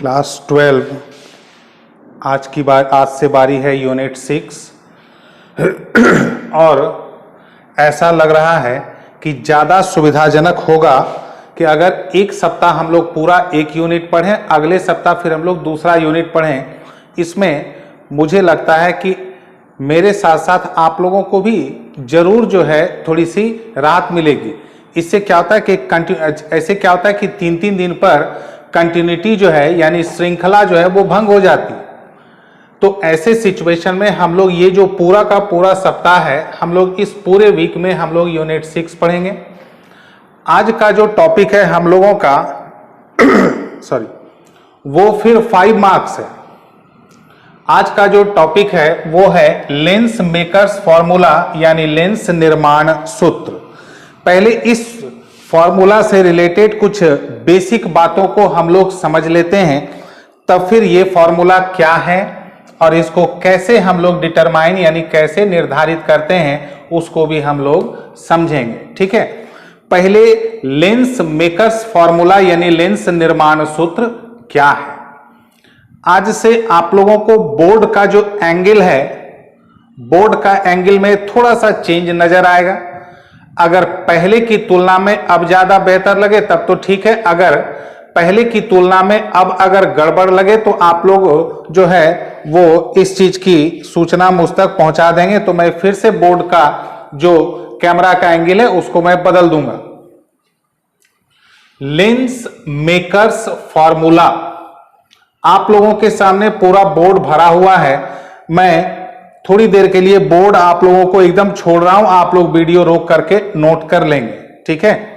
Class 12 आज से बारी है यूनिट 6 और ऐसा लग रहा है कि ज़्यादा सुविधाजनक होगा कि अगर एक सप्ताह हम लोग पूरा एक यूनिट पढ़ें, अगले सप्ताह फिर हम लोग दूसरा यूनिट पढ़ें। इसमें मुझे लगता है कि मेरे साथ साथ आप लोगों को भी जरूर जो है थोड़ी सी राहत मिलेगी। इससे क्या होता है कि ऐसे क्या होता है कि 3-3 दिन पर कंटिन्यूटी जो है यानी श्रृंखला जो है वो भंग हो जाती है। तो ऐसे सिचुएशन में हम लोग ये जो पूरा का पूरा सप्ताह है, हम लोग इस पूरे वीक में हम लोग यूनिट 6 पढ़ेंगे। आज का जो टॉपिक है हम लोगों का वो फिर 5 मार्क्स है। आज का जो टॉपिक है वो है लेंस मेकर्स फॉर्मूला यानी लेंस निर्माण सूत्र। पहले इस फॉर्मूला से रिलेटेड कुछ बेसिक बातों को हम लोग समझ लेते हैं, तब फिर ये फॉर्मूला क्या है और इसको कैसे हम लोग डिटरमाइन यानी कैसे निर्धारित करते हैं उसको भी हम लोग समझेंगे। ठीक है, पहले लेंस मेकर्स फॉर्मूला यानी लेंस निर्माण सूत्र क्या है। आज से आप लोगों को बोर्ड का जो एंगल है, बोर्ड का एंगल में थोड़ा सा चेंज नजर आएगा। अगर पहले की तुलना में अब ज्यादा बेहतर लगे तब तो ठीक है, अगर पहले की तुलना में अब अगर गड़बड़ लगे तो आप लोग जो है वो इस चीज की सूचना मुझ तक पहुंचा देंगे, तो मैं फिर से बोर्ड का जो कैमरा का एंगल है उसको मैं बदल दूंगा। लेंस मेकर्स फॉर्मूला आप लोगों के सामने पूरा बोर्ड भरा हुआ है। मैं थोड़ी देर के लिए बोर्ड आप लोगों को एकदम छोड़ रहा हूं, आप लोग वीडियो रोक करके नोट कर लेंगे। ठीक है,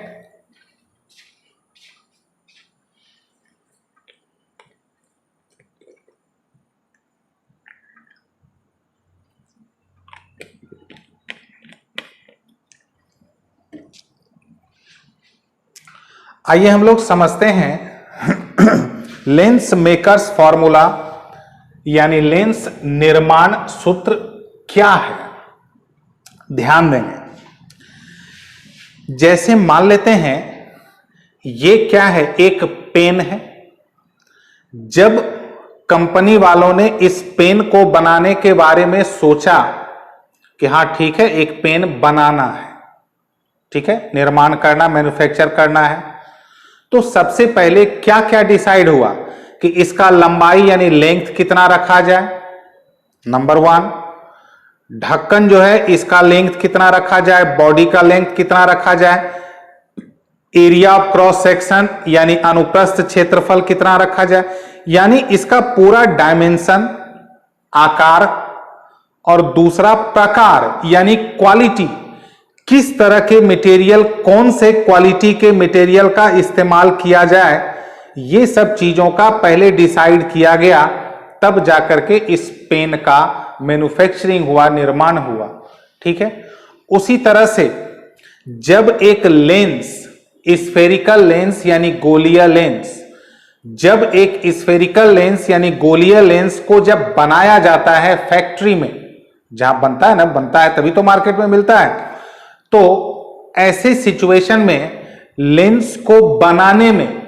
आइए हम लोग समझते हैं लेंस मेकर्स फॉर्मूला यानी लेंस निर्माण सूत्र क्या है। ध्यान देंगे, जैसे मान लेते हैं ये क्या है, एक पेन है। जब कंपनी वालों ने इस पेन को बनाने के बारे में सोचा कि हाँ ठीक है एक पेन बनाना है, ठीक है, निर्माण करना, मैन्युफैक्चर करना है, तो सबसे पहले क्या क्या डिसाइड हुआ कि इसका लंबाई यानी लेंथ कितना रखा जाए। नंबर 1, ढक्कन जो है इसका लेंथ कितना रखा जाए, बॉडी का लेंथ कितना रखा जाए, एरिया ऑफ क्रॉस सेक्शन यानी अनुप्रस्थ क्षेत्रफल कितना रखा जाए, यानी इसका पूरा डायमेंशन, आकार, और दूसरा प्रकार यानी क्वालिटी, किस तरह के मटेरियल, कौन से क्वालिटी के मटेरियल का इस्तेमाल किया जाए, ये सब चीजों का पहले डिसाइड किया गया, तब जाकर के इस पेन का मैन्युफैक्चरिंग हुआ, निर्माण हुआ। ठीक है, उसी तरह से जब एक लेंस, स्फेरिकल लेंस यानी गोलीय लेंस, जब एक स्फेरिकल लेंस यानी गोलीय लेंस को जब बनाया जाता है फैक्ट्री में, जहां बनता है ना, बनता है तभी तो मार्केट में मिलता है, तो ऐसे सिचुएशन में लेंस को बनाने में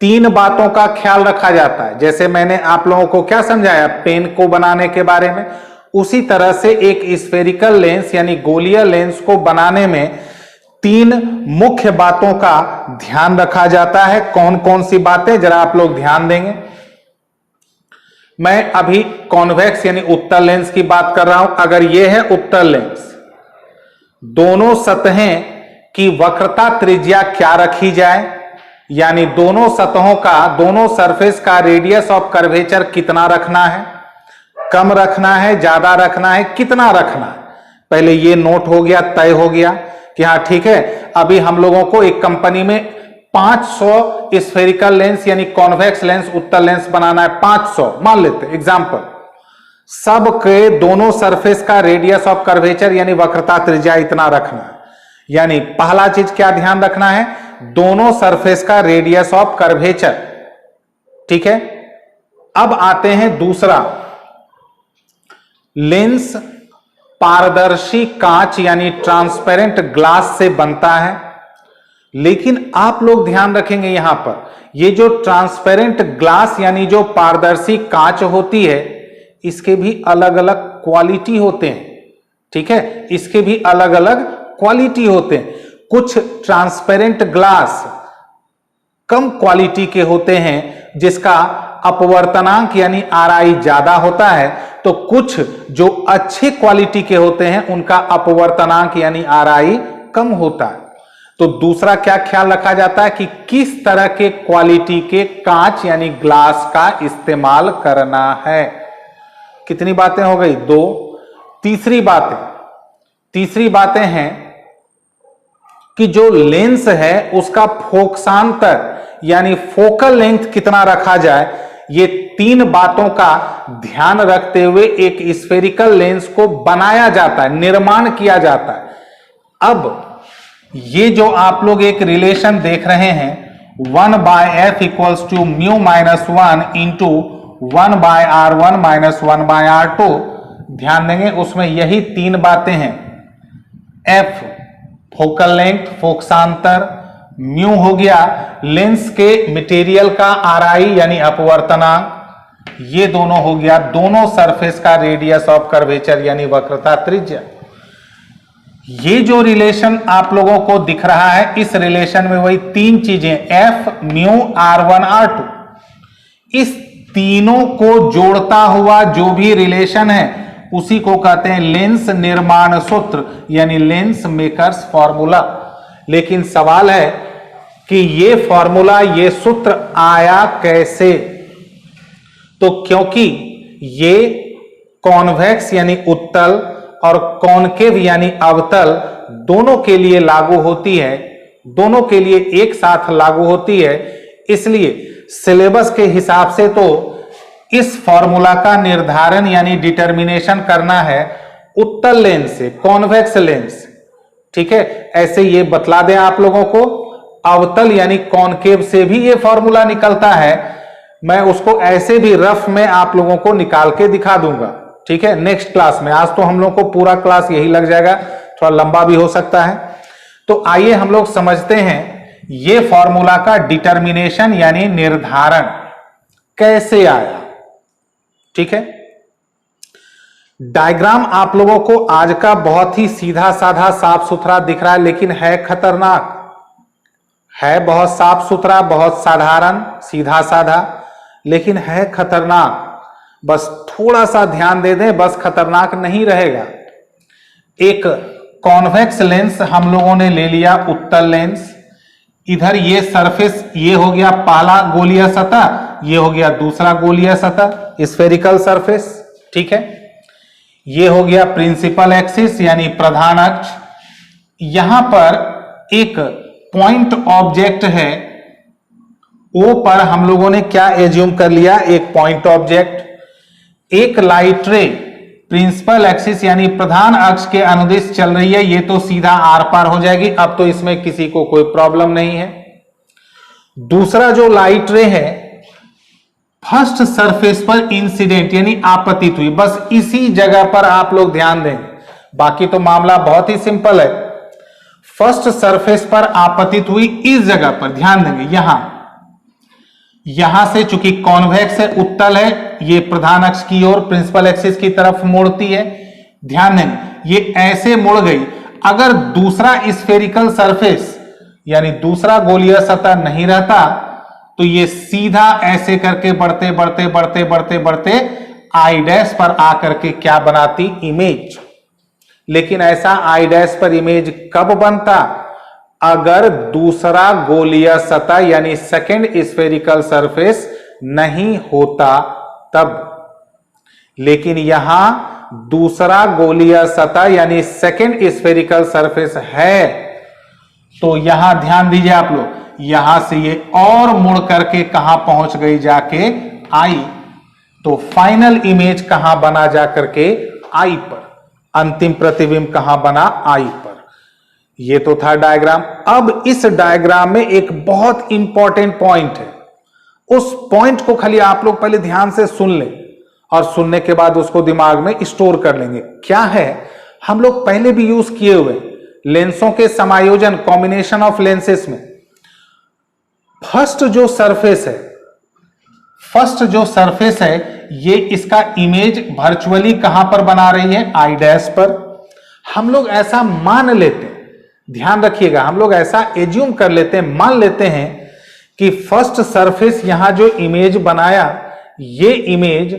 3 बातों का ख्याल रखा जाता है। जैसे मैंने आप लोगों को क्या समझाया पेन को बनाने के बारे में, उसी तरह से एक स्फेरिकल लेंस यानी गोलीय लेंस को बनाने में 3 मुख्य बातों का ध्यान रखा जाता है। कौन कौन सी बातें, जरा आप लोग ध्यान देंगे। मैं अभी कॉन्वेक्स यानी उत्तल लेंस की बात कर रहा हूं। अगर यह है उत्तल लेंस, दोनों सतहें की वक्रता त्रिज्या क्या रखी जाए, यानी दोनों सतहों का, दोनों सरफेस का रेडियस ऑफ कर्वेचर कितना रखना है, कम रखना है, ज्यादा रखना है, कितना रखना है, पहले ये नोट हो गया, तय हो गया कि हाँ ठीक है। अभी हम लोगों को एक कंपनी में 500 स्फेरिकल लेंस यानी कॉन्वेक्स लेंस, उत्तल लेंस बनाना है, 500 मान लेते एग्जाम्पल। सब के दोनों सरफेस का रेडियस ऑफ कर्वेचर यानी वक्रता त्रिज्या इतना रखना है। यानी पहला चीज क्या ध्यान रखना है, दोनों सरफेस का रेडियस ऑफ कर्वेचर। ठीक है, अब आते हैं दूसरा, लेंस पारदर्शी कांच यानी ट्रांसपेरेंट ग्लास से बनता है। लेकिन आप लोग ध्यान रखेंगे यहां पर, ये जो ट्रांसपेरेंट ग्लास यानी जो पारदर्शी कांच होती है, इसके भी अलग अलग क्वालिटी होते हैं। ठीक है, इसके भी अलग अलग क्वालिटी होते हैं। कुछ ट्रांसपेरेंट ग्लास कम क्वालिटी के होते हैं जिसका अपवर्तनांक यानी RI ज्यादा होता है, तो कुछ जो अच्छे क्वालिटी के होते हैं उनका अपवर्तनांक यानी RI कम होता है। तो दूसरा क्या ख्याल रखा जाता है कि किस तरह के क्वालिटी के कांच यानी ग्लास का इस्तेमाल करना है। कितनी बातें हो गई? 2। तीसरी बातें हैं कि जो लेंस है उसका फोकसांतर यानी फोकल लेंथ कितना रखा जाए। ये 3 बातों का ध्यान रखते हुए एक स्फेरिकल लेंस को बनाया जाता है, निर्माण किया जाता है। अब ये जो आप लोग एक रिलेशन देख रहे हैं 1/f equals to mu minus 1 into 1/r1 minus 1/r2, ध्यान देंगे उसमें यही 3 बातें हैं। f फोकल लेंथ, फोकसांतर, म्यू हो गया लेंस के मटेरियल का RI यानी अपवर्तनांक, ये दोनों हो गया दोनों सरफेस का रेडियस ऑफ कर्वेचर यानी वक्रता त्रिज्या। ये जो रिलेशन आप लोगों को दिख रहा है, इस रिलेशन में वही 3 चीजें f, म्यू, r1, r2, इस तीनों को जोड़ता हुआ जो भी रिलेशन है उसी को कहते हैं लेंस निर्माण सूत्र यानी लेंस मेकर्स फॉर्मूला। लेकिन सवाल है कि ये फॉर्मूला, ये सूत्र आया कैसे? तो क्योंकि ये कॉन्वेक्स यानी उत्तल और कॉनकेव यानी अवतल दोनों के लिए लागू होती है, दोनों के लिए एक साथ लागू होती है, इसलिए सिलेबस के हिसाब से तो इस फॉर्मूला का निर्धारण यानी डिटर्मिनेशन करना है उत्तल लेंस से, कॉन्वेक्स लेंस। ठीक है, ऐसे ये बतला दें आप लोगों को, अवतल यानी कॉनकेव से भी ये फॉर्मूला निकलता है। मैं उसको ऐसे भी रफ में आप लोगों को निकाल के दिखा दूंगा। ठीक है, नेक्स्ट क्लास में। आज तो हम लोग को पूरा क्लास यही लग जाएगा, थोड़ा लंबा भी हो सकता है। तो आइए हम लोग समझते हैं ये फॉर्मूला का डिटर्मिनेशन यानी निर्धारण कैसे आया। ठीक है, डायग्राम आप लोगों को आज का बहुत ही सीधा साधा साफ सुथरा दिख रहा है, लेकिन है खतरनाक। है बहुत साफ सुथरा, बहुत साधारण, सीधा साधा, लेकिन है खतरनाक। बस थोड़ा सा ध्यान दे दें, बस खतरनाक नहीं रहेगा। एक कॉन्वेक्स लेंस हम लोगों ने ले लिया, उत्तल लेंस। इधर ये सरफेस, ये हो गया पहला गोलीय सतह, ये हो गया दूसरा गोलीय सतह, स्फेरिकल सरफेस। ठीक है, ये हो गया प्रिंसिपल एक्सिस यानी प्रधान अक्ष। यहां पर एक पॉइंट ऑब्जेक्ट है, ओ पर हम लोगों ने क्या एज्यूम कर लिया, एक पॉइंट ऑब्जेक्ट। एक लाइट रे प्रिंसिपल एक्सिस यानी प्रधान अक्ष के अनुदिश चल रही है, ये तो सीधा आर पार हो जाएगी, अब तो इसमें किसी को कोई प्रॉब्लम नहीं है। दूसरा जो लाइट रे है फर्स्ट सरफेस पर इंसिडेंट यानी आपतित हुई, बस इसी जगह पर आप लोग ध्यान दें, बाकी तो मामला बहुत ही सिंपल है। फर्स्ट सरफेस पर आपतित हुई, इस जगह पर ध्यान देंगे। यहां से चूंकि कॉन्वेक्स है, उत्तल है, ये प्रधान अक्ष की ओर प्रिंसिपल एक्सिस की तरफ मुड़ती है। ध्यान दें, ये ऐसे मुड़ गई। अगर दूसरा स्फेरिकल सरफेस यानी दूसरा गोलीय सतह नहीं रहता तो ये सीधा ऐसे करके बढ़ते बढ़ते बढ़ते बढ़ते बढ़ते आई डैश पर आकर के क्या बनाती, इमेज। लेकिन ऐसा आई डैश पर इमेज कब बनता, अगर दूसरा गोलीय सतह यानी सेकेंड स्फेरिकल सरफेस नहीं होता तब। लेकिन यहां दूसरा गोलीय सतह यानी सेकेंड स्फेरिकल सरफेस है, तो यहां ध्यान दीजिए आप लोग, यहां से ये और मुड़ करके कहां पहुंच गई, जाके आई। तो फाइनल इमेज कहां बना, जाकर के आई पर। अंतिम प्रतिबिंब कहां बना, आई पर। ये तो था डायग्राम। अब इस डायग्राम में एक बहुत इंपॉर्टेंट पॉइंट है, उस पॉइंट को खाली आप लोग पहले ध्यान से सुन लें और सुनने के बाद उसको दिमाग में स्टोर कर लेंगे। क्या है, हम लोग पहले भी यूज किए हुए, लेंसों के समायोजन, कॉम्बिनेशन ऑफ लेंसेस में फर्स्ट जो सरफेस है ये इसका इमेज वर्चुअली कहां पर बना रही है, आई डैश पर। हम लोग ऐसा मान लेते हैं, ध्यान रखिएगा, हम लोग ऐसा एज्यूम कर लेते हैं, मान लेते हैं कि फर्स्ट सरफेस यहां जो इमेज बनाया, ये इमेज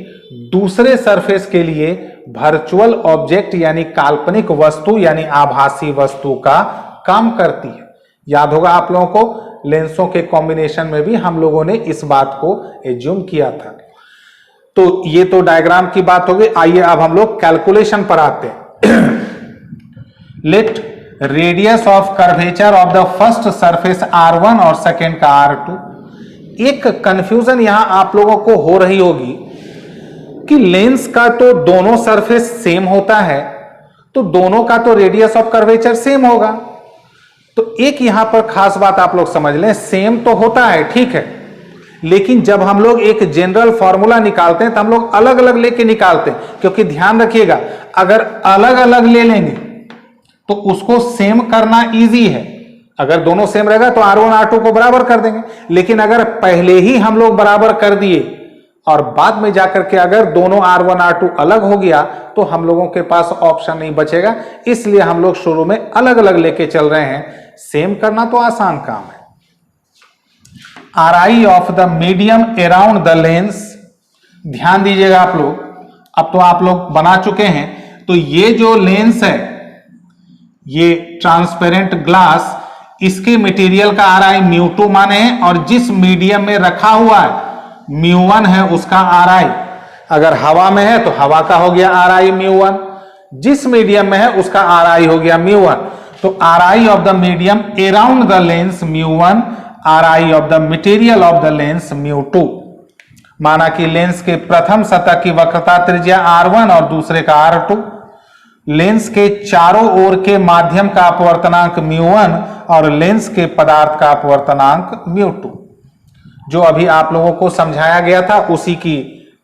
दूसरे सरफेस के लिए वर्चुअल ऑब्जेक्ट यानी काल्पनिक वस्तु यानी आभासी वस्तु का काम करती है। याद होगा आप लोगों को, लेंसों के कॉम्बिनेशन में भी हम लोगों ने इस बात को एज्यूम किया था। तो ये तो डायग्राम की बात हो गई। आइए अब हम लोग कैलकुलेशन पर आते हैं। Let radius of curvature of the first surface R1 और सेकेंड का R2। एक कंफ्यूजन यहां आप लोगों को हो रही होगी कि लेंस का तो दोनों सरफेस सेम होता है, तो दोनों का तो रेडियस ऑफ कर्वेचर सेम होगा। तो एक यहां पर खास बात आप लोग समझ लें, सेम तो होता है, ठीक है, लेकिन जब हम लोग एक जनरल फॉर्मूला निकालते हैं तो हम लोग अलग अलग लेके निकालते हैं, क्योंकि ध्यान रखिएगा अगर अलग अलग ले लेंगे तो उसको सेम करना इजी है। अगर दोनों सेम रहेगा तो R1 R2 को बराबर कर देंगे, लेकिन अगर पहले ही हम लोग बराबर कर दिए और बाद में जाकर के अगर दोनों R1 R2 अलग हो गया तो हम लोगों के पास ऑप्शन नहीं बचेगा। इसलिए हम लोग शुरू में अलग अलग लेके चल रहे हैं। सेम करना तो आसान काम है। RI of the medium around the lens, ध्यान दीजिएगा आप लोग, अब तो आप लोग बना चुके हैं। तो ये जो लेंस है, ये ट्रांसपेरेंट ग्लास, इसके मटेरियल का RI μ2 माने हैं, और जिस मीडियम में रखा हुआ है μ1 है उसका RI, अगर हवा में है तो हवा का हो गया RI μ1, जिस मीडियम में है उसका RI हो गया μ1। तो RI of the medium around the lens μ1, RI of the material of the lens μ2। माना कि लेंस के प्रथम सतह की वक्रता त्रिज्या R1 और दूसरे का R2, लेंस के चारों ओर के माध्यम का अपवर्तनांक μ1 और लेंस के पदार्थ का अपवर्तनांक μ2। जो अभी आप लोगों को समझाया गया था उसी की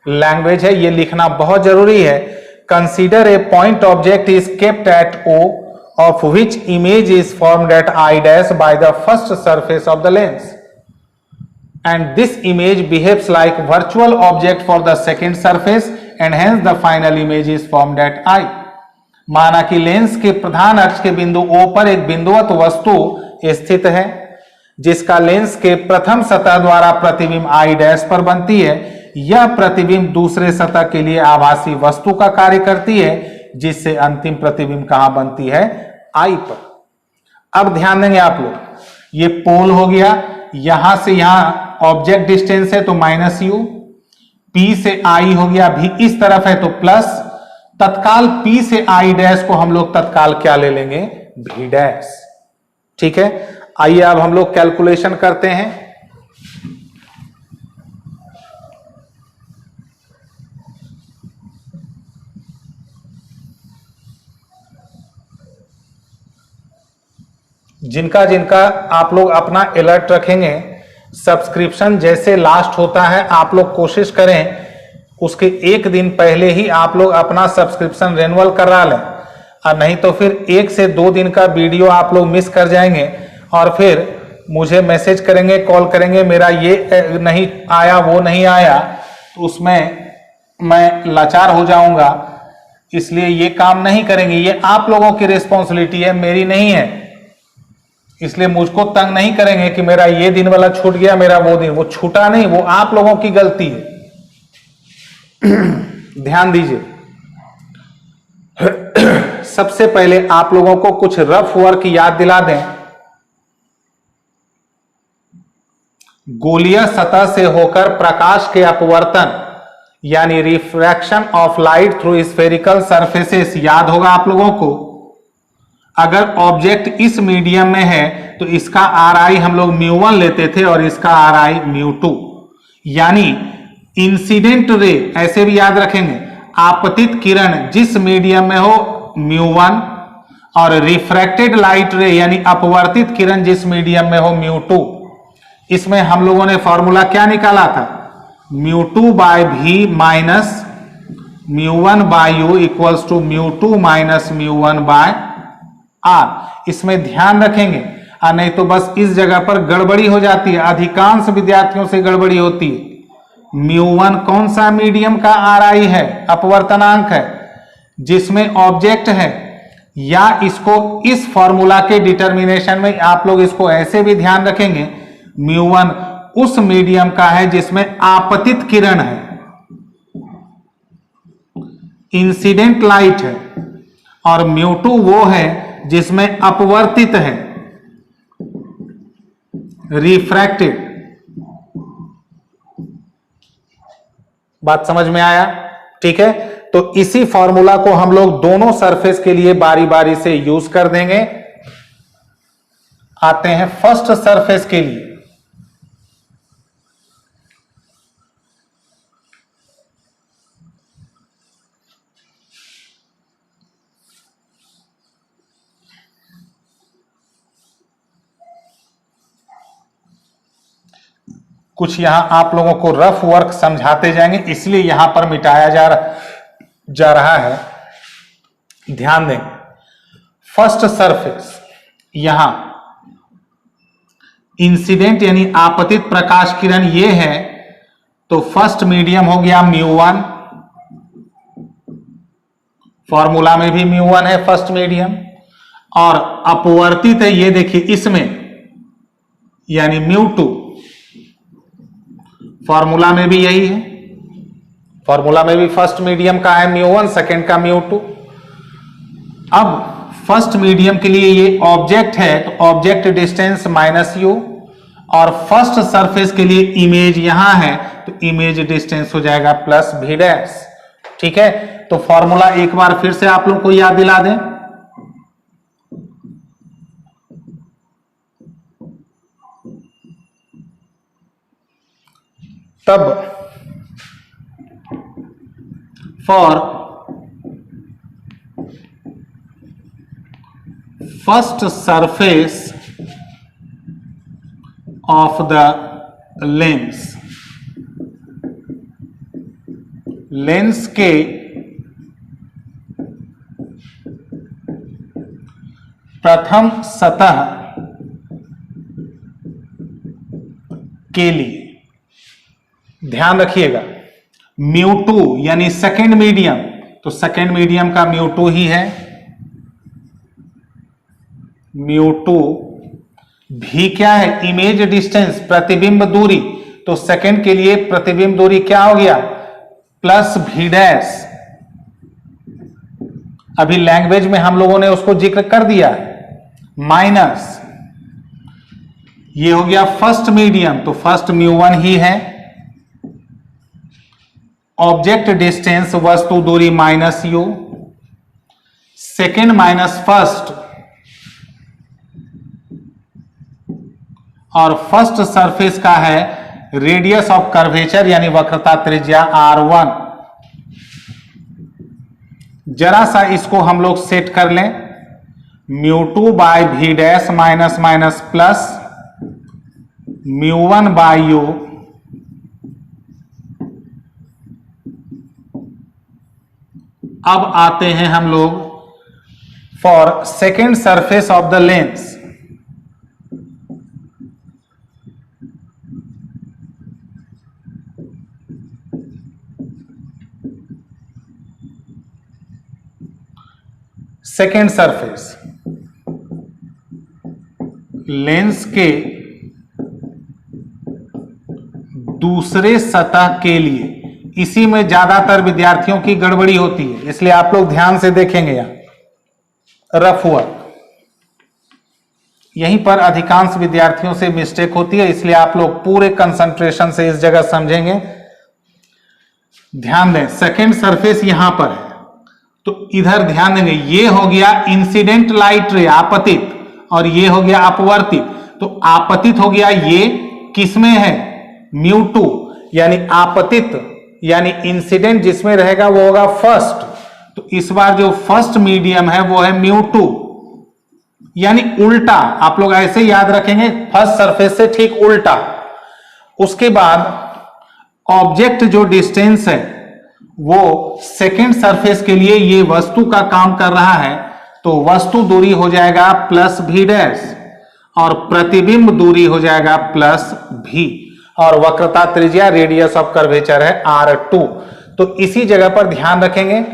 लैंग्वेज है, ये लिखना बहुत जरूरी है। Consider a point object is kept at O of which image is formed at I dash by the first surface of the lens, and this image behaves like virtual object for the second surface and hence the final image is formed at I। माना कि lens के प्रधान अक्ष के बिंदु O पर एक बिंदुवत वस्तु स्थित है जिसका लेंस के प्रथम सतह द्वारा प्रतिबिंब I डैश पर बनती है। यह प्रतिबिंब दूसरे सतह के लिए आभासी वस्तु का कार्य करती है, जिससे अंतिम प्रतिबिंब कहां बनती है, I पर। अब ध्यान देंगे आप लोग, ये पोल हो गया, यहां से यहां ऑब्जेक्ट डिस्टेंस है तो -u, P से I हो गया, भी इस तरफ है तो प्लस, तत्काल P से I डैश को हम लोग तत्काल क्या ले लेंगे, V डैश। ठीक है, आइए अब हम लोग कैलकुलेशन करते हैं। जिनका जिनका आप लोग अपना अलर्ट रखेंगे, सब्सक्रिप्शन जैसे लास्ट होता है आप लोग कोशिश करें उसके एक दिन पहले ही आप लोग अपना सब्सक्रिप्शन रिन्यूअल करा लें, और नहीं तो फिर 1 से 2 दिन का वीडियो आप लोग मिस कर जाएंगे और फिर मुझे मैसेज करेंगे, कॉल करेंगे, मेरा ये नहीं आया, वो नहीं आया, तो उसमें मैं लाचार हो जाऊंगा। इसलिए ये काम नहीं करेंगे, ये आप लोगों की रिस्पॉन्सिबिलिटी है, मेरी नहीं है। इसलिए मुझको तंग नहीं करेंगे कि मेरा ये दिन वाला छूट गया, मेरा वो दिन, वो छूटा नहीं, वो आप लोगों की गलती है। ध्यान दीजिए, सबसे पहले आप लोगों को कुछ रफ वर्क याद दिला दें। गोलीय सतह से होकर प्रकाश के अपवर्तन यानी refraction of light through spherical surfaces याद होगा आप लोगों को। अगर ऑब्जेक्ट इस मीडियम में है तो इसका RI हम लोग μ1 लेते थे और इसका RI μ2, यानी इंसिडेंट रे ऐसे भी याद रखेंगे, आपतित किरण जिस मीडियम में हो μ1 और रिफ्रैक्टेड लाइट रे यानी अपवर्तित किरण जिस मीडियम में हो μ2। इसमें हम लोगों ने फॉर्मूला क्या निकाला था, μ2 by V minus μ1 by U equals to μ2 minus μ1 by R. इसमें ध्यान रखेंगे, नहीं तो बस इस जगह पर गड़बड़ी हो जाती है, अधिकांश विद्यार्थियों से गड़बड़ी होती है। μ1 कौन सा मीडियम का RI है, अपवर्तनांक है, जिसमें ऑब्जेक्ट है, या इसको इस फॉर्मूला के डिटर्मिनेशन में आप लोग इसको ऐसे भी ध्यान रखेंगे, μ1 उस मीडियम का है जिसमें आपतित किरण है, इंसिडेंट लाइट है, और μ2 वो है जिसमें अपवर्तित है, रिफ्रैक्टेड। बात समझ में आया? ठीक है, तो इसी फॉर्मूला को हम लोग दोनों सरफेस के लिए बारी बारी से यूज कर देंगे। आते हैं फर्स्ट सरफेस के लिए। कुछ यहां आप लोगों को रफ वर्क समझाते जाएंगे, इसलिए यहां पर मिटाया जा रहा है। ध्यान दें, फर्स्ट सरफेस, यहां इंसिडेंट यानी आपतित प्रकाश किरण ये है, तो फर्स्ट मीडियम हो गया μ1, फॉर्मूला में भी μ1 है फर्स्ट मीडियम, और अपवर्तित है ये देखिए इसमें, यानी μ2, फॉर्मूला में भी यही है, फॉर्मूला में भी फर्स्ट मीडियम का है μ1, सेकंड का μ2। अब फर्स्ट मीडियम के लिए ये ऑब्जेक्ट है, तो ऑब्जेक्ट डिस्टेंस -u, और फर्स्ट सरफेस के लिए इमेज यहां है, तो इमेज डिस्टेंस हो जाएगा +v'। ठीक है, तो फॉर्मूला एक बार फिर से आप लोग को याद दिला दें। तब for first surface of the lens के प्रथम सतह के लिए ध्यान रखिएगा, μ2 यानी सेकेंड मीडियम, तो सेकेंड मीडियम का μ2 ही है, μ2 भी क्या है, इमेज डिस्टेंस, प्रतिबिंब दूरी, तो सेकेंड के लिए प्रतिबिंब दूरी क्या हो गया, +v'। अभी लैंग्वेज में हम लोगों ने उसको जिक्र कर दिया, माइनस, ये हो गया फर्स्ट मीडियम, तो फर्स्ट μ1 ही है, ऑब्जेक्ट डिस्टेंस वस्तु दूरी -u, सेकेंड माइनस फर्स्ट, और फर्स्ट सरफेस का है रेडियस ऑफ कर्वेचर यानी वक्रता त्रिज्या r1। जरा सा इसको हम लोग सेट कर लें, μ2/v' minus minus plus μ1/u अब आते हैं हम लोग for second surface of the lens. Second surface lens के दूसरे सतह के लिए, इसी में ज्यादातर विद्यार्थियों की गड़बड़ी होती है, इसलिए आप लोग ध्यान से देखेंगे। यहां रफ वर्क, यहीं पर अधिकांश विद्यार्थियों से मिस्टेक होती है, इसलिए आप लोग पूरे कंसंट्रेशन से इस जगह समझेंगे। ध्यान दें, सेकेंड सरफेस यहां पर है, तो इधर ध्यान देंगे, ये हो गया इंसिडेंट लाइट रे आपतित, और ये हो गया अपवर्तित। तो आपतित हो गया, ये किसमें है, μ2, यानी आपतित यानी इंसिडेंट जिसमें रहेगा वो होगा फर्स्ट, तो इस बार जो फर्स्ट मीडियम है वो है μ2, यानी उल्टा। आप लोग ऐसे याद रखेंगे, फर्स्ट सरफेस से ठीक उल्टा। उसके बाद ऑब्जेक्ट जो डिस्टेंस है वो सेकेंड सरफेस के लिए ये वस्तु का काम कर रहा है, तो वस्तु दूरी हो जाएगा प्लस भी डैश और प्रतिबिंब दूरी हो जाएगा प्लस भी और वक्रता त्रिज्या रेडियस ऑफ कर्वेचर है R2। तो इसी जगह पर ध्यान रखेंगे,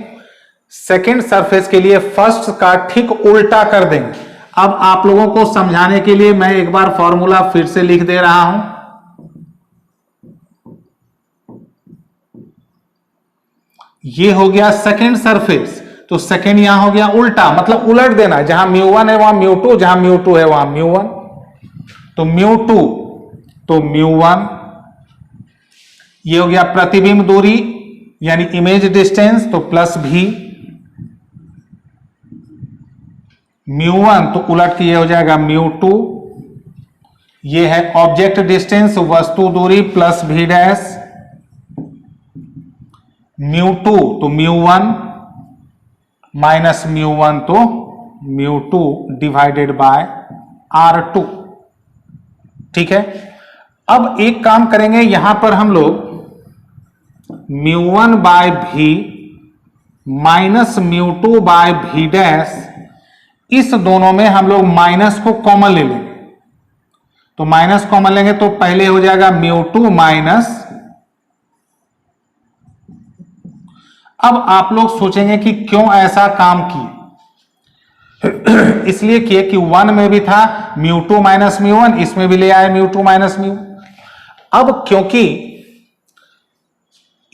सेकेंड सरफेस के लिए फर्स्ट का ठीक उल्टा कर देंगे। अब आप लोगों को समझाने के लिए मैं एक बार फॉर्मूला फिर से लिख दे रहा हूं। ये हो गया सेकेंड सरफेस, तो सेकेंड यहां हो गया उल्टा, मतलब उलट देना, जहां μ1 है वहां μ2, जहां μ2 है वहां μ1। तो μ2 तो μ1, ये हो गया प्रतिबिंब दूरी यानी इमेज डिस्टेंस, तो प्लस भी μ1 तो उलट के ये हो जाएगा μ2। ये है ऑब्जेक्ट डिस्टेंस वस्तु दूरी प्लस भी डैश, μ2 तो μ1 माइनस μ1 तो μ2 डिवाइडेड बाय R2। ठीक है, अब एक काम करेंगे, यहां पर हम लोग μ1 बाय भी माइनस μ2 बाय भी डैश, इस दोनों में हम लोग माइनस को कॉमन ले लेंगे। तो माइनस कॉमन लेंगे तो पहले हो जाएगा μ2 माइनस, अब आप लोग सोचेंगे कि क्यों ऐसा काम किए। इसलिए किए कि 1 में भी था μ2 माइनस μ1, इसमें भी ले आए μ2 माइनस μ। अब क्योंकि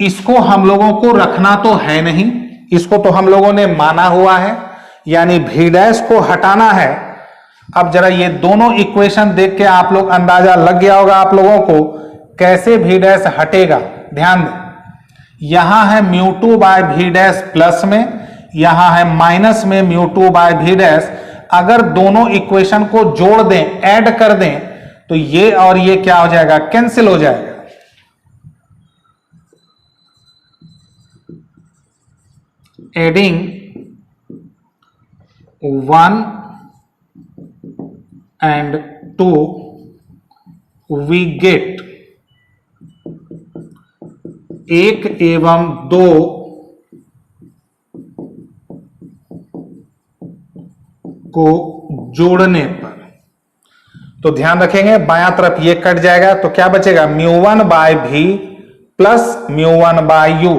इसको हम लोगों को रखना तो है नहीं, इसको तो हम लोगों ने माना हुआ है, यानी भी डैश को हटाना है। अब जरा ये दोनों इक्वेशन देख के आप लोग अंदाजा लग गया होगा आप लोगों को कैसे भी डैश हटेगा। ध्यान दें, यहां है μ2 बाय भी डैश प्लस में, यहां है माइनस में μ2 बाय भी डैश। अगर दोनों इक्वेशन को जोड़ दें, ऐड कर दें, तो ये और ये क्या हो जाएगा, कैंसिल हो जाएगा। एडिंग 1 and 2 we get 1 एवं 2 को जोड़ने पर, तो ध्यान रखेंगे बायां तरफ ये कट जाएगा, तो क्या बचेगा μ1 by V plus μ1 by u,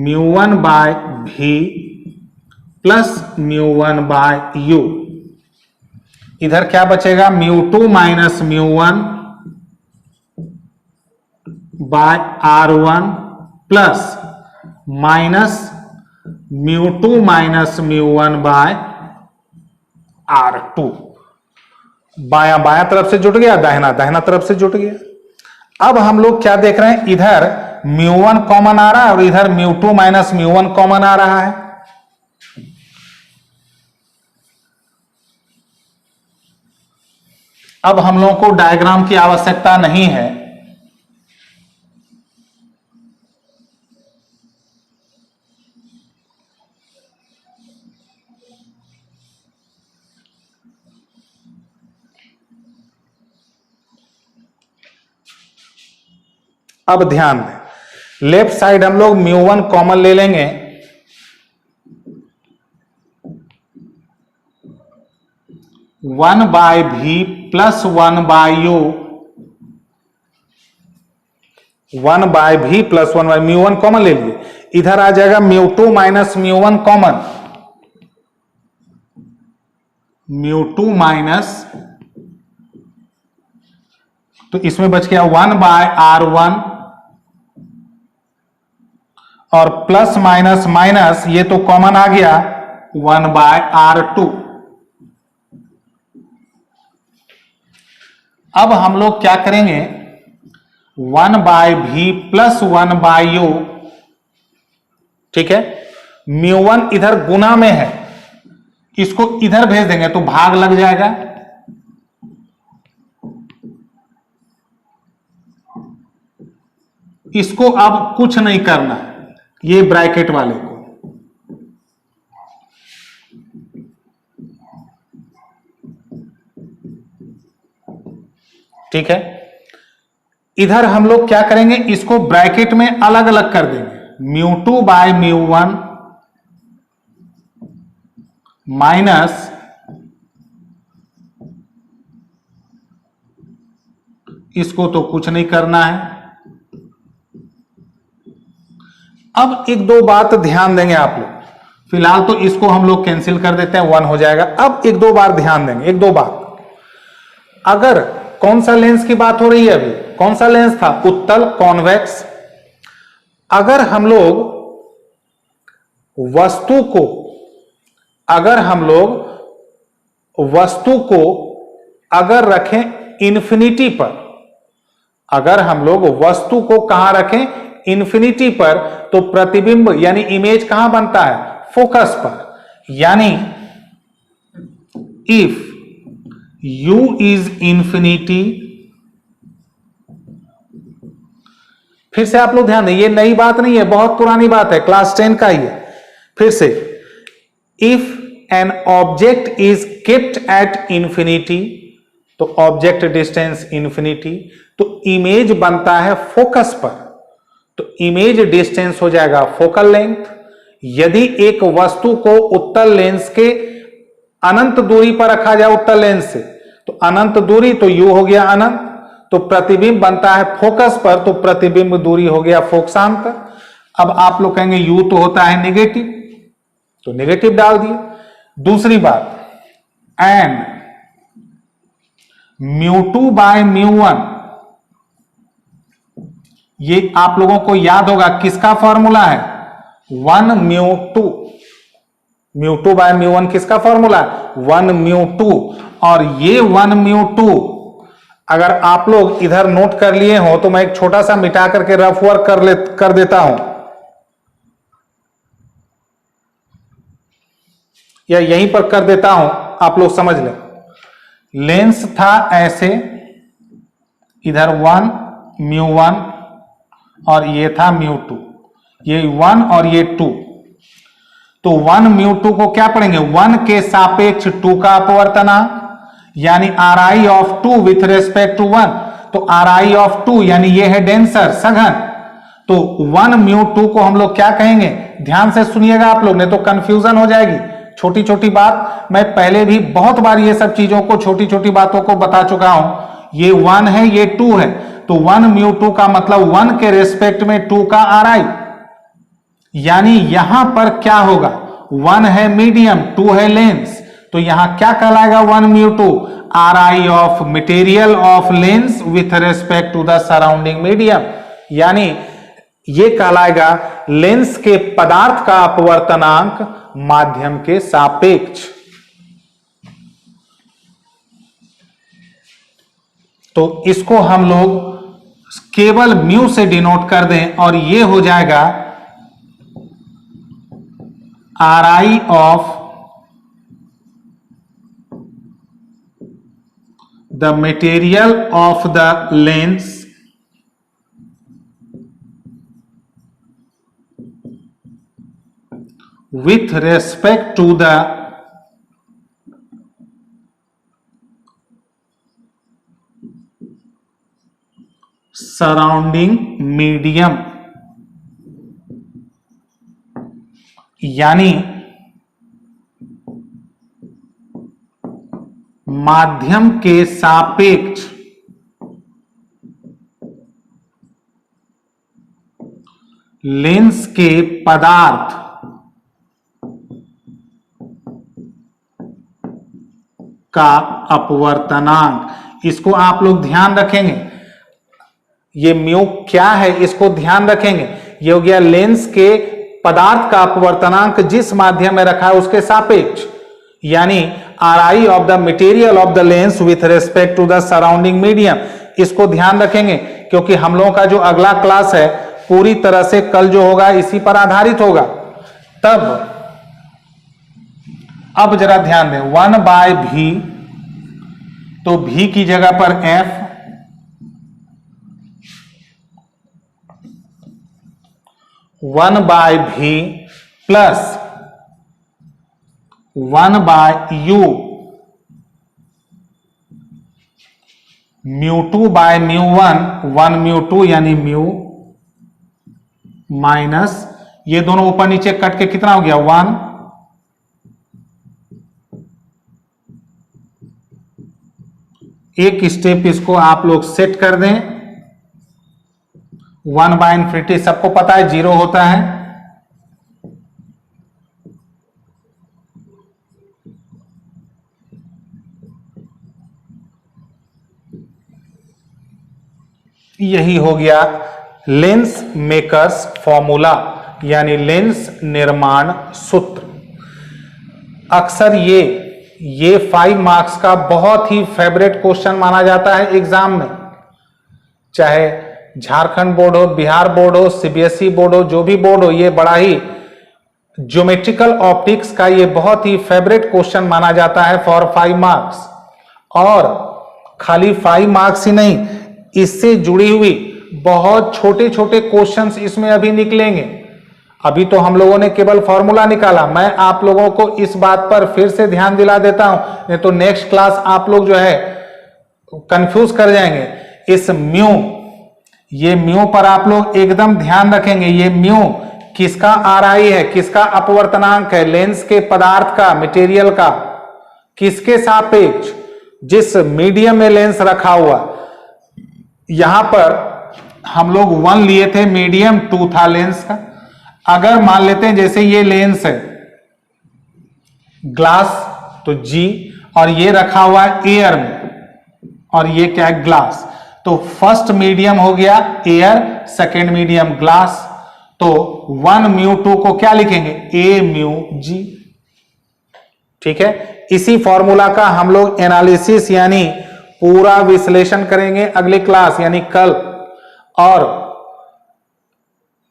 μ1 by V plus μ1 by u। इधर क्या बचेगा μ2 minus μ1 by R1 plus minus μ2 minus μ1 by R2। बायां बायां तरफ से जुट गया, दाहिना दाहिना तरफ से जुट गया। अब हम लोग क्या देख रहे हैं, इधर μ1 कॉमन आ रहा है और इधर μ2 माइनस μ1 कॉमन आ रहा है। अब हम लोगों को डायग्राम की आवश्यकता नहीं है, अब ध्यान दें, लेफ्ट साइड हम लोग μ1 कॉमन ले लेंगे, 1 bye V plus 1 bye u, 1 bye V plus 1 bye μ1 common ले लिए। इधर आ जाएगा μ2 माइनस μ1 कॉमन, μ2 माइनस, तो इसमें बच गया 1 बाय R1 और प्लस माइनस माइनस ये तो कॉमन आ गया 1 बाय R2। अब हम लोग क्या करेंगे, 1 bye V plus 1 bye u, ठीक है, μ1 इधर गुना में है, इसको इधर भेज देंगे तो भाग लग जाएगा। इसको अब कुछ नहीं करना है, ये ब्रैकेट वाले को, ठीक है। इधर हम लोग क्या करेंगे, इसको ब्रैकेट में अलग अलग कर देंगे, μ2 बाय μ1 माइनस इसको तो कुछ नहीं करना है। अब एक दो बात ध्यान देंगे आप लोग, फिलहाल तो इसको हम लोग कैंसिल कर देते हैं, 1 हो जाएगा। अब एक दो बार ध्यान देंगे, एक दो बात। अगर कौन सा लेंस की बात हो रही है अभी, कौन सा लेंस था, उत्तल कॉन्वेक्स। अगर हम लोग वस्तु को अगर रखें इन्फिनिटी पर, अगर हम लोग वस्तु को कहां रखें, इन्फिनिटी पर, तो प्रतिबिंब यानी इमेज कहां बनता है, फोकस पर। यानी इफ u इज इंफिनिटी, फिर से आप लोग ध्यान दें, ये नई बात नहीं है, बहुत पुरानी बात है, क्लास 10 का ही है। फिर से, if an object is kept at infinity, तो ऑब्जेक्ट डिस्टेंस इंफिनिटी, तो इमेज बनता है फोकस पर, तो इमेज डिस्टेंस हो जाएगा फोकल लेंथ। यदि एक वस्तु को उत्तल लेंस के अनंत दूरी पर रखा जाए, उत्तल लेंस से, तो अनंत दूरी तो u हो गया अनंत, तो प्रतिबिंब बनता है फोकस पर, तो प्रतिबिंब दूरी हो गया फोकसांतर। अब आप लोग कहेंगे u तो होता है नेगेटिव, तो नेगेटिव डाल दिए। दूसरी बात, एंड μ2 बाय μ1, ये आप लोगों को याद होगा किसका फॉर्मूला है, 1 μ2, μ2 बाय μ1 किसका फॉर्मूला है, 1 μ2। और ये 1 μ2 अगर आप लोग इधर नोट कर लिए हो तो मैं एक छोटा सा मिटा करके रफ वर्क कर देता हूं, या यहीं पर कर देता हूं, आप लोग समझ लें। लेंस था ऐसे, इधर 1 μ1 और ये था μ2, ये 1 और ये 2, तो 1 μ2 को क्या पढ़ेंगे, 1 के सापेक्ष 2 का अपवर्तनांक, यानी Ri of 2 with respect to 1, तो Ri ऑफ 2 यानी ये है डेंसर, सघन, तो 1 μ2 को हम लोग क्या कहेंगे, ध्यान से सुनिएगा आप लोग, नहीं तो कंफ्यूजन हो जाएगी। छोटी छोटी बात, मैं पहले भी बहुत बार ये सब चीजों को, छोटी छोटी बातों को बता चुका हूं। ये 1 है, ये 2 है, तो 1 μ2 का मतलब 1 के रेस्पेक्ट में 2 का Ri, यानी यहां पर क्या होगा, 1 है मीडियम, 2 है लेंस, तो यहां क्या कहलाएगा 1 μ2, Ri of material of lens with respect to the surrounding medium, यानी ये कहलाएगा लेंस के पदार्थ का अपवर्तनांक माध्यम के सापेक्ष। तो इसको हम लोग केवल म्यू से डिनोट कर दें और ये हो जाएगा Ri of the material of the lens with respect to the surrounding medium, यानी माध्यम के सापेक्ष लेंस के पदार्थ का अपवर्तनांक। इसको आप लोग ध्यान रखेंगे, ये म्यू क्या है इसको ध्यान रखेंगे। ये हो गया लेंस के पदार्थ का अपवर्तनांक जिस माध्यम में रखा है उसके सापेक्ष, यानी Ri of the material of the lens with respect to the surrounding medium. इसको ध्यान रखेंगे क्योंकि हम लोगों का जो अगला क्लास है पूरी तरह से कल जो होगा इसी पर आधारित होगा। तब अब जरा ध्यान दें, 1 बाय भी, तो भी की जगह पर f, 1 bye V plus 1 bye u, μ2 bye μ1, 1 μ2 यानी म्यू माइनस ये दोनों ऊपर नीचे कट के कितना हो गया 1, एक स्टेप इसको आप लोग सेट कर दें। 1/∞, सबको पता है 0 होता है। यही हो गया लेंस मेकर्स फॉर्मूला, यानी लेंस निर्माण सूत्र। अक्सर ये 5 मार्क्स का बहुत ही फेवरेट क्वेश्चन माना जाता है एग्जाम में, चाहे झारखंड बोर्ड हो, बिहार बोर्ड हो, सीबीएसई बोर्ड हो, जो भी बोर्ड हो, ये बड़ा ही ज्योमेट्रिकल ऑप्टिक्स का ये बहुत ही फेवरेट क्वेश्चन माना जाता है फॉर 5 मार्क्स। और खाली 5 मार्क्स ही नहीं, इससे जुड़ी हुई बहुत छोटे छोटे क्वेश्चंस इसमें अभी निकलेंगे। अभी तो हम लोगों ने केवल फॉर्मूला निकाला, मैं आप लोगों को इस बात पर फिर से ध्यान दिला देता हूं, नहीं तो नेक्स्ट क्लास आप लोग जो है कंफ्यूज कर जाएंगे। इस म्यू, ये म्यू पर आप लोग एकदम ध्यान रखेंगे। ये म्यू किसका RI है, किसका अपवर्तनांक है, लेंस के पदार्थ का, मटेरियल का, किसके सापेक्ष, जिस मीडियम में लेंस रखा हुआ। यहां पर हम लोग 1 लिए थे, मीडियम 2 था लेंस का। अगर मान लेते हैं जैसे ये लेंस है ग्लास, तो G, और ये रखा हुआ है एयर में, और ये क्या है ग्लास, तो फर्स्ट मीडियम हो गया एयर, सेकेंड मीडियम ग्लास। तो 1 म्यू 2 को क्या लिखेंगे, A म्यू G। ठीक है, इसी फॉर्मूला का हम लोग एनालिसिस यानी पूरा विश्लेषण करेंगे अगली क्लास यानी कल। और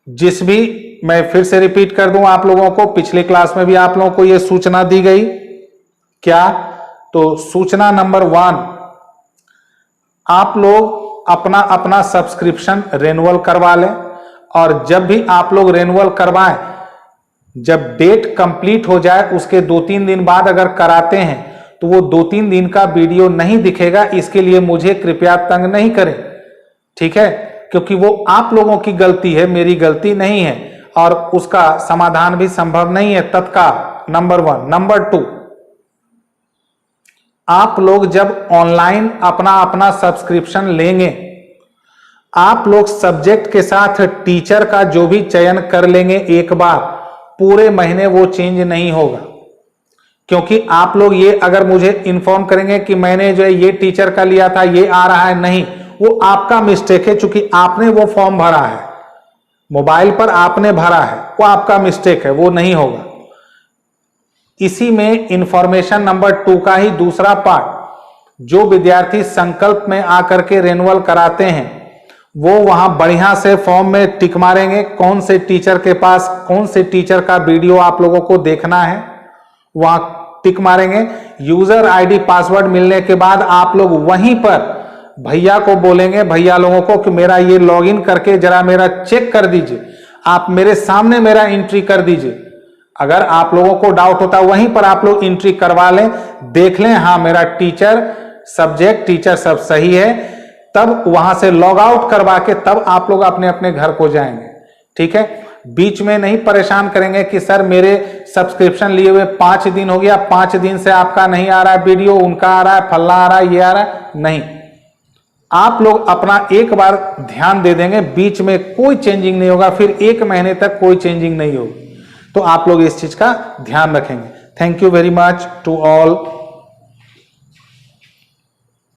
जिस भी, मैं फिर से रिपीट कर दूं आप लोगों को, पिछली क्लास में भी आप लोगों को यह सूचना दी गई, क्या, तो सूचना नंबर 1, आप लोग अपना अपना सब्सक्रिप्शन रेन्युअल करवा लें। और जब भी आप लोग रेन्युअल करवाएं, जब डेट कंप्लीट हो जाए उसके 2-3 दिन बाद अगर कराते हैं तो वो 2-3 दिन का वीडियो नहीं दिखेगा। इसके लिए मुझे कृपया तंग नहीं करें, ठीक है, क्योंकि वो आप लोगों की गलती है, मेरी गलती नहीं है, और उसका समाधान भी संभव नहीं है तत्काल। नंबर 1। नंबर 2, आप लोग जब ऑनलाइन अपना अपना सब्सक्रिप्शन लेंगे, आप लोग सब्जेक्ट के साथ टीचर का जो भी चयन कर लेंगे एक बार, पूरे महीने वो चेंज नहीं होगा। क्योंकि आप लोग ये अगर मुझे इन्फॉर्म करेंगे कि मैंने जो है ये टीचर का लिया था, ये आ रहा है, नहीं, वो आपका मिस्टेक है, क्योंकि आपने वो फॉर्म भरा है, मोबाइल पर आपने भरा है, वो आपका मिस्टेक है, वो नहीं होगा। इसी में इंफॉर्मेशन नंबर 2 का ही दूसरा पार्ट, जो विद्यार्थी संकल्प में आकर के रेन्युअल कराते हैं वो वहां बढ़िया से फॉर्म में टिक मारेंगे, कौन से टीचर के पास कौन से टीचर का वीडियो आप लोगों को देखना है, वहां टिक मारेंगे। यूजर आईडी पासवर्ड मिलने के बाद आप लोग वहीं पर भैया को बोलेंगे, भैया लोगों को, कि मेरा ये लॉगिन करके जरा मेरा चेक कर दीजिए, आप मेरे सामने मेरा एंट्री कर दीजिए। अगर आप लोगों को डाउट होता है वहीं पर आप लोग एंट्री करवा लें, देख लें हाँ मेरा टीचर, सब्जेक्ट, टीचर सब सही है, तब वहां से लॉग आउट करवा के तब आप लोग अपने अपने घर को जाएंगे। ठीक है, बीच में नहीं परेशान करेंगे कि सर मेरे सब्सक्रिप्शन लिए हुए 5 दिन हो गया, 5 दिन से आपका नहीं आ रहा है वीडियो, उनका आ रहा है, फल्ला आ रहा है, ये आ रहा है, नहीं। आप लोग अपना एक बार ध्यान दे देंगे, बीच में कोई चेंजिंग नहीं होगा, फिर 1 महीने तक कोई चेंजिंग नहीं होगी। तो आप लोग इस चीज का ध्यान रखेंगे। Thank you very much to all.